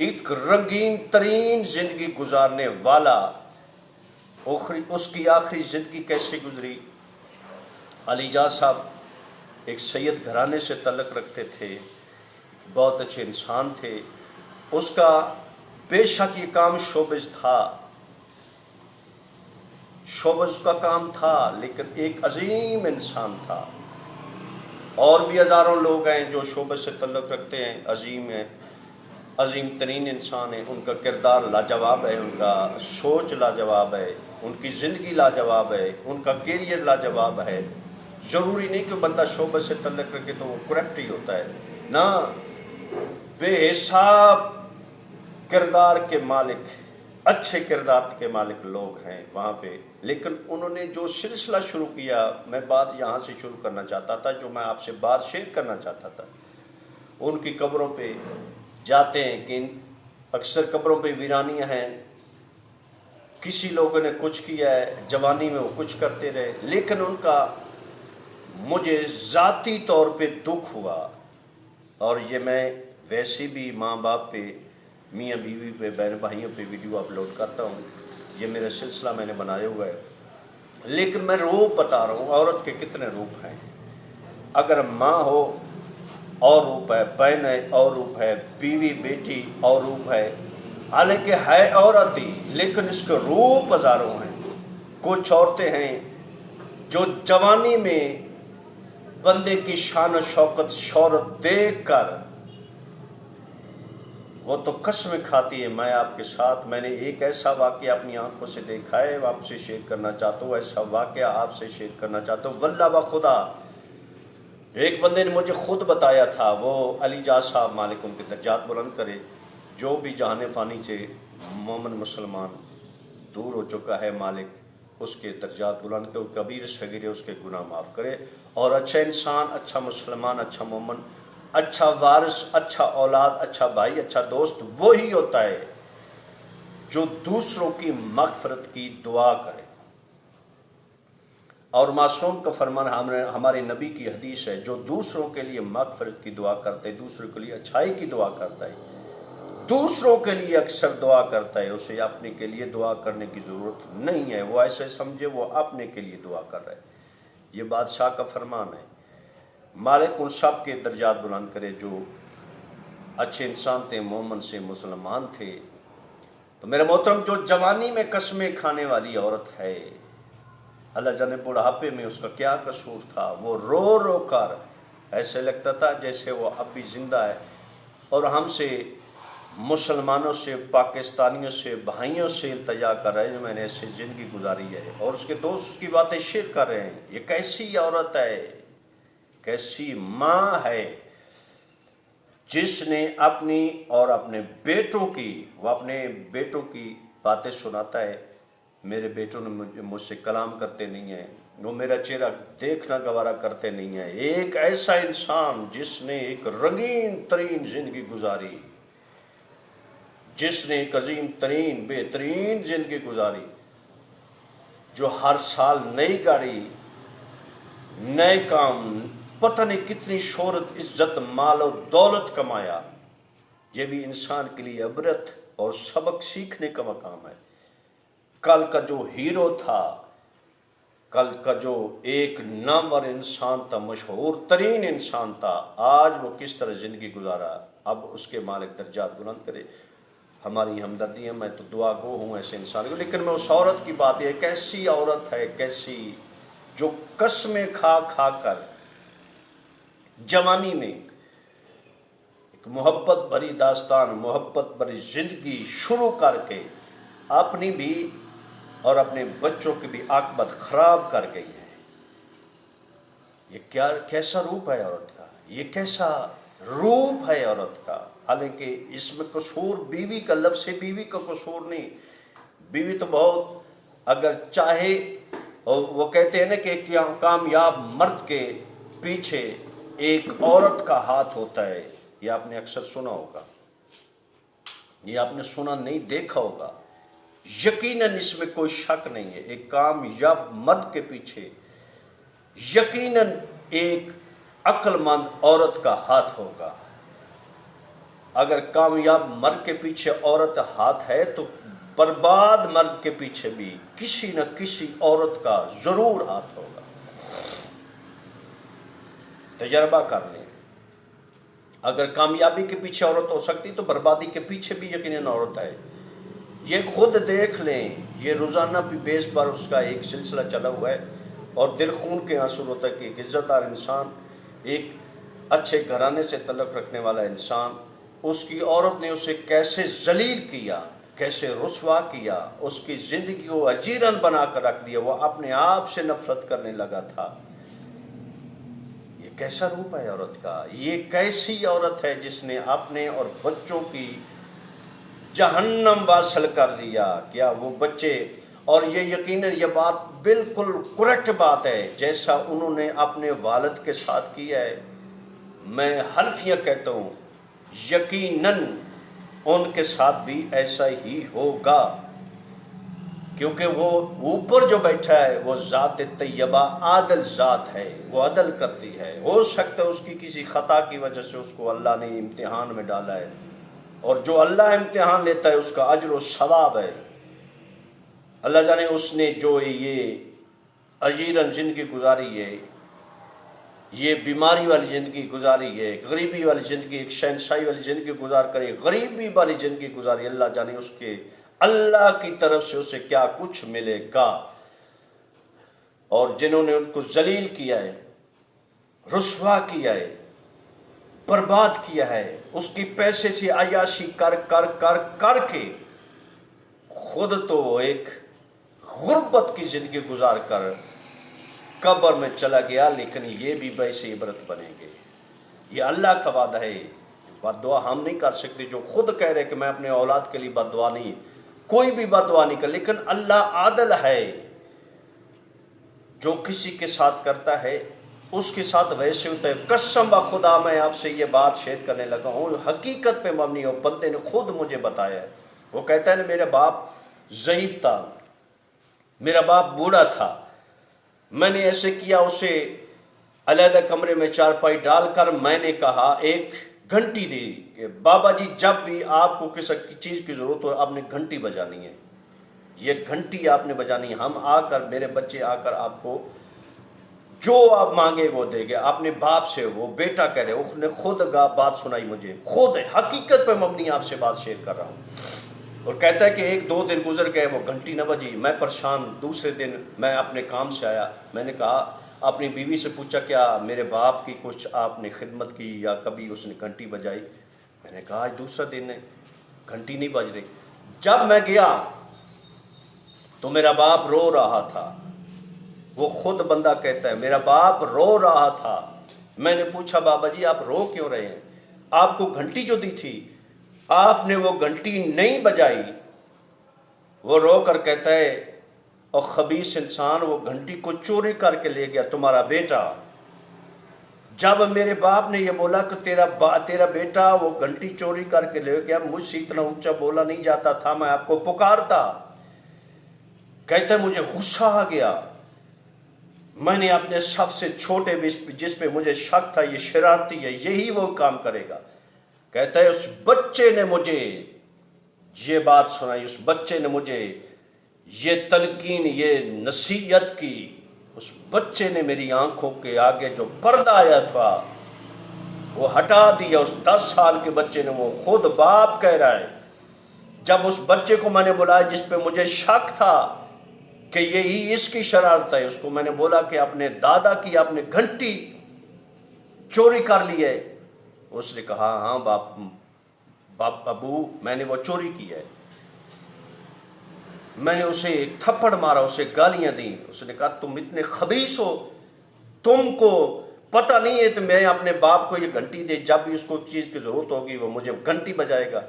ایک رنگین ترین زندگی گزارنے والا اس کی آخری زندگی کیسے گزری؟ علی جاز صاحب ایک سید گھرانے سے تعلق رکھتے تھے، بہت اچھے انسان تھے. اس کا بے شک یہ کام شوبز تھا، شوبز کا کام تھا، لیکن ایک عظیم انسان تھا. اور بھی ہزاروں لوگ ہیں جو شوبز سے تعلق رکھتے ہیں، عظیم ہیں، عظیم ترین انسان ہیں. ان کا کردار لاجواب ہے، ان کا سوچ لاجواب ہے، ان کی زندگی لاجواب ہے، ان کا کیریئر لاجواب ہے. ضروری نہیں کہ بندہ شعبے سے تعلق رکھے تو وہ کریکٹ ہی ہوتا ہے، نہ. بے حساب کردار کے مالک، اچھے کردار کے مالک لوگ ہیں وہاں پہ. لیکن انہوں نے جو سلسلہ شروع کیا، میں بات یہاں سے شروع کرنا چاہتا تھا، جو میں آپ سے بات شیئر کرنا چاہتا تھا. ان کی قبروں پہ جاتے ہیں کہ اکثر قبروں پہ ویرانیاں ہیں، کسی لوگوں نے کچھ کیا ہے، جوانی میں وہ کچھ کرتے رہے. لیکن ان کا مجھے ذاتی طور پہ دکھ ہوا، اور یہ میں ویسے بھی ماں باپ پہ، میاں بیوی پہ، بہن بھائیوں پہ ویڈیو اپلوڈ کرتا ہوں. یہ میرا سلسلہ میں نے بنایا ہوا ہے. لیکن میں روپ بتا رہا ہوں، عورت کے کتنے روپ ہیں. اگر ماں ہو اور روپ ہے، بہن ہے اور روپ ہے، بیوی بیٹی اور روپ ہے. حالانکہ ہے عورت ہی، لیکن اس کے روپ ہزاروں ہیں. کچھ عورتیں ہیں جو جوانی میں بندے کی شان و شوکت، شہرت دیکھ کر وہ تو قسمیں کھاتی ہے. میں نے ایک ایسا واقعہ اپنی آنکھوں سے دیکھا ہے، آپ سے شیئر کرنا چاہتا ہوں. ایسا واقعہ آپ سے شیئر کرنا چاہتا ہوں، واللہ بخدا. ایک بندے نے مجھے خود بتایا تھا، وہ علی جاز صاحب، مالک ان کے درجات بلند کرے، جو بھی جہان فانی سے مومن مسلمان دور ہو چکا ہے، مالک اس کے درجات بلند کرے، کبیر صغیر اس کے گناہ معاف کرے. اور اچھا انسان، اچھا مسلمان، اچھا مومن، اچھا وارث، اچھا اولاد، اچھا بھائی، اچھا دوست وہی ہوتا ہے جو دوسروں کی مغفرت کی دعا کرے. اور معصوم کا فرمان، ہمارے نبی کی حدیث ہے، جو دوسروں کے لیے مغفرت کی دعا کرتا ہے، دوسروں کے لیے اچھائی کی دعا کرتا ہے، دوسروں کے لیے اکثر دعا کرتا ہے، اسے اپنے کے لیے دعا کرنے کی ضرورت نہیں ہے. وہ ایسے سمجھے وہ اپنے کے لیے دعا کر رہا ہے. یہ بادشاہ کا فرمان ہے. مالک ان سب کے درجات بلند کرے جو اچھے انسان تھے، مومن سے مسلمان تھے. تو میرے محترم، جو جوانی میں قسمیں کھانے والی عورت ہے، اللہ جانے بڑھاپے میں اس کا کیا قصور تھا، وہ رو رو کر ایسے لگتا تھا جیسے وہ اب بھی زندہ ہے، اور ہم سے، مسلمانوں سے، پاکستانیوں سے، بھائیوں سے التجا کر رہے ہیں جو میں نے ایسی زندگی گزاری ہے. اور اس کے دوست کی باتیں شیئر کر رہے ہیں. یہ کیسی عورت ہے، کیسی ماں ہے جس نے اپنی اور اپنے بیٹوں کی، وہ اپنے بیٹوں کی باتیں سناتا ہے. میرے بیٹوں نے مجھ سے کلام کرتے نہیں ہیں، وہ میرا چہرہ دیکھنا گوارا کرتے نہیں ہیں. ایک ایسا انسان جس نے ایک رنگین ترین زندگی گزاری، جس نے ایک عظیم ترین بہترین زندگی گزاری، جو ہر سال نئی گاڑی، نئے کام، پتہ نہیں کتنی شہرت، عزت، مال و دولت کمایا. یہ بھی انسان کے لیے عبرت اور سبق سیکھنے کا مقام ہے. کل کا جو ہیرو تھا، کل کا جو ایک نامور انسان تھا، مشہور ترین انسان تھا، آج وہ کس طرح زندگی گزارا. اب اس کے مالک درجات بلند کرے. ہماری ہمدردی ہے، میں تو دعا گو ہوں ایسے انسان کو. لیکن میں اس عورت کی بات، یہ کیسی عورت ہے، کیسی، جو قسمیں کھا کھا کر جوانی میں ایک محبت بھری داستان، محبت بھری زندگی شروع کر کے اپنی بھی اور اپنے بچوں کی بھی عاقبت خراب کر گئی ہے. یہ کیسا روپ ہے عورت کا، یہ کیسا روپ ہے عورت کا. حالانکہ اس میں قصور بیوی کا، لفظ بیوی کا قصور نہیں. بیوی تو بہت، اگر چاہے، وہ کہتے ہیں نا کہ ایک کامیاب مرد کے پیچھے ایک عورت کا ہاتھ ہوتا ہے. یہ آپ نے اکثر سنا ہوگا، یہ آپ نے سنا نہیں، دیکھا ہوگا. یقیناً اس میں کوئی شک نہیں ہے، ایک کامیاب مرد کے پیچھے یقیناً ایک عقل مند عورت کا ہاتھ ہوگا. اگر کامیاب مرد کے پیچھے عورت ہاتھ ہے تو برباد مرد کے پیچھے بھی کسی نہ کسی عورت کا ضرور ہاتھ ہوگا. تجربہ کر لیں. اگر کامیابی کے پیچھے عورت ہو سکتی تو بربادی کے پیچھے بھی یقیناً عورت ہے. یہ خود دیکھ لیں. یہ روزانہ بھی بیس بار اس کا ایک سلسلہ چلا ہوا ہے اور دل خون کے آنسو ہوتا ہے کہ ایک عزت دار انسان، ایک اچھے گھرانے سے تعلق رکھنے والا انسان، اس کی عورت نے اسے کیسے ذلیل کیا، کیسے رسوا کیا، اس کی زندگی کو اجیرن بنا کر رکھ دیا. وہ اپنے آپ سے نفرت کرنے لگا تھا. یہ کیسا روپ ہے عورت کا؟ یہ کیسی عورت ہے جس نے اپنے اور بچوں کی جہنم واصل کر دیا؟ کیا وہ بچے، اور یہ یقیناً یہ بات بالکل کریکٹ بات ہے جیسا انہوں نے اپنے والد کے ساتھ کیا ہے. میں حلفیہ کہتا ہوں یقیناً ان کے ساتھ بھی ایسا ہی ہوگا، کیونکہ وہ اوپر جو بیٹھا ہے وہ ذات طیبہ عادل ذات ہے، وہ عدل کرتی ہے. ہو سکتا ہے اس کی کسی خطا کی وجہ سے اس کو اللہ نے امتحان میں ڈالا ہے، اور جو اللہ امتحان لیتا ہے اس کا اجر و ثواب ہے. اللہ جانے اس نے جو یہ اجیرن زندگی گزاری ہے، یہ بیماری والی زندگی گزاری ہے، غریبی والی زندگی، ایک شہنشاہی والی زندگی گزار کر ایک غریبی والی زندگی گزاری، اللہ جانے اس کے اللہ کی طرف سے اسے کیا کچھ ملے گا. اور جنہوں نے اس کو ذلیل کیا ہے، رسوا کیا ہے، برباد کیا ہے، اس کی پیسے سے عیاشی کر کر کر کر کے خود تو ایک غربت کی زندگی گزار کر قبر میں چلا گیا، لیکن یہ بھی باعث عبرت بنیں گے. یہ اللہ کا وعدہ ہے. بد دعا ہم نہیں کر سکتے، جو خود کہہ رہے کہ میں اپنے اولاد کے لیے بد دعا نہیں، کوئی بھی بد دعا نہیں کر، لیکن اللہ عادل ہے. جو کسی کے ساتھ کرتا ہے اس کے ساتھ ویسے ہوتا ہے. قسم بخدا میں آپ سے یہ بات شیئر کرنے لگا ہوں، حقیقت پہ مبنی ہو. بندے نے خود مجھے بتایا ہے. وہ کہتا ہے نا میرا باپ ضعیف تھا، میرا باپ بوڑھا تھا، میں نے ایسے کیا، اسے علیحدہ کمرے میں چارپائی ڈال کر میں نے کہا ایک گھنٹی دی کہ بابا جی جب بھی آپ کو کسی چیز کی ضرورت ہو آپ نے گھنٹی بجانی ہے، یہ گھنٹی آپ نے بجانی ہے. ہم آ کر، میرے بچے آ کر آپ کو جو آپ مانگے وہ دے گے. اپنے باپ سے وہ بیٹا کہہ رہے، اس نے خود بات سنائی مجھے، خود حقیقت پہ مبنی آپ سے بات شیئر کر رہا ہوں. اور کہتا ہے کہ ایک دو دن گزر گئے، وہ گھنٹی نہ بجی. میں پریشان. دوسرے دن میں اپنے کام سے آیا، میں نے کہا اپنی بیوی سے پوچھا کیا میرے باپ کی کچھ آپ نے خدمت کی یا کبھی اس نے گھنٹی بجائی؟ میں نے کہا آج دوسرا دن ہے، گھنٹی نہیں بج رہی. جب میں گیا تو میرا باپ رو رہا تھا. وہ خود بندہ کہتا ہے میرا باپ رو رہا تھا. میں نے پوچھا بابا جی آپ رو کیوں رہے ہیں؟ آپ کو گھنٹی جو دی تھی آپ نے وہ گھنٹی نہیں بجائی. وہ رو کر کہتا ہے اور خبیث انسان، وہ گھنٹی کو چوری کر کے لے گیا تمہارا بیٹا. جب میرے باپ نے یہ بولا کہ تیرا بیٹا وہ گھنٹی چوری کر کے لے گیا، مجھ سے اتنا اونچا بولا نہیں جاتا تھا، میں آپ کو پکارتا. کہتا ہے مجھے غصہ آ گیا، میں نے اپنے سب سے چھوٹے جس پہ مجھے شک تھا یہ شرارتی ہے، یہی وہ کام کرے گا. کہتا ہے اس بچے نے مجھے یہ بات سنائی، اس بچے نے مجھے یہ تلقین، یہ نصیحت کی. اس بچے نے میری آنکھوں کے آگے جو پردہ آیا تھا وہ ہٹا دیا. اس 10 سال کے بچے نے، وہ خود باپ کہہ رہا ہے. جب اس بچے کو میں نے بلایا جس پہ مجھے شک تھا کہ یہی اس کی شرارت ہے، اس کو میں نے بولا کہ اپنے دادا کی آپ نے گھنٹی چوری کر لی ہے. اس نے کہا ہاں باپ ابو میں نے وہ چوری کی ہے. میں نے اسے ایک تھپڑ مارا، اسے گالیاں دیں. اس نے کہا تم اتنے خبیث ہو، تم کو پتہ نہیں ہے تو میں اپنے باپ کو یہ گھنٹی دے، جب بھی اس کو چیز کی ضرورت ہوگی وہ مجھے گھنٹی بجائے گا.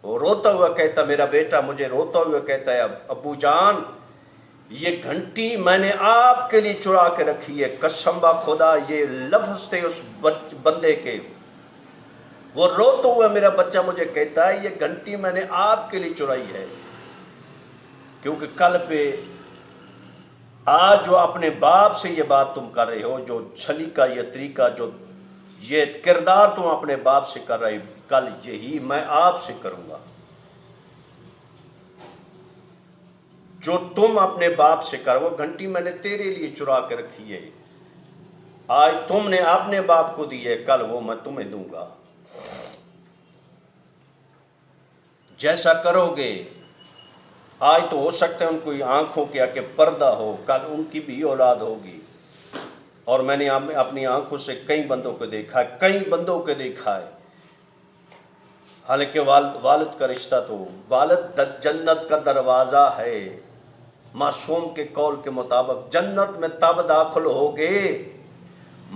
وہ روتا ہوا کہتا، میرا بیٹا مجھے روتا ہوا کہتا ہے ابو جان یہ گھنٹی میں نے آپ کے لیے چرا کے رکھی ہے. قسم خدا یہ لفظ تھے اس بندے کے. وہ روتا ہوا میرا بچہ مجھے کہتا ہے یہ گھنٹی میں نے آپ کے لیے چرائی ہے، کیونکہ کل پہ آج جو اپنے باپ سے یہ بات تم کر رہے ہو، جو سلیقہ یہ طریقہ جو یہ کردار تم اپنے باپ سے کر رہی، کل یہی میں آپ سے کروں گا۔ جو تم اپنے باپ سے کر، وہ گھنٹی میں نے تیرے لیے چرا کے رکھی ہے، آج تم نے اپنے باپ کو دی ہے، کل وہ میں تمہیں دوں گا۔ جیسا کرو گے، آج تو ہو سکتا ہے ان کو آنکھوں کیا کہ پردہ ہو، کل ان کی بھی اولاد ہوگی۔ اور میں نے اپنی آنکھوں سے کئی بندوں کو دیکھا ہے، کئی بندوں کو دیکھا ہے، حالانکہ والد کا رشتہ تو والد جنت کا دروازہ ہے۔ معصوم کے قول کے مطابق جنت میں تب داخل ہوگے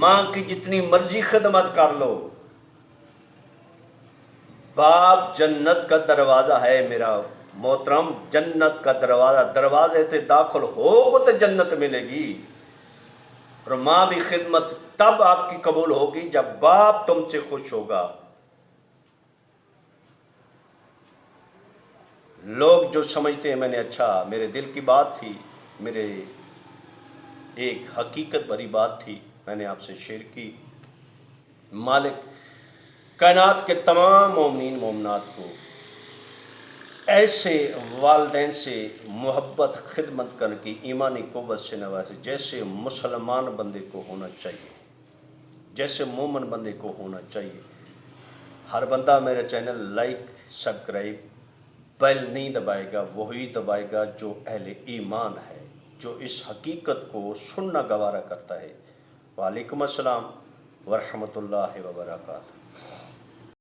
ماں کی جتنی مرضی خدمت کر لو، باپ جنت کا دروازہ ہے میرا محترم، جنت کا دروازے تے داخل ہو تو جنت ملے گی۔ اور ماں بھی خدمت تب آپ کی قبول ہوگی جب باپ تم سے خوش ہوگا۔ لوگ جو سمجھتے ہیں میں نے، اچھا میرے دل کی بات تھی، میرے ایک حقیقت بھری بات تھی، میں نے آپ سے شیئر کی۔ مالک کائنات کے تمام مومنین مومنات کو ایسے والدین سے محبت خدمت کر کی ایمانی قوت سے نوازے جیسے مسلمان بندے کو ہونا چاہیے، جیسے مومن بندے کو ہونا چاہیے۔ ہر بندہ میرا چینل لائک سبسکرائب بیل نہیں دبائے گا، وہی دبائے گا جو اہل ایمان ہے، جو اس حقیقت کو سننا گوارا کرتا ہے۔ وعلیکم السلام ورحمۃ اللہ وبرکاتہ۔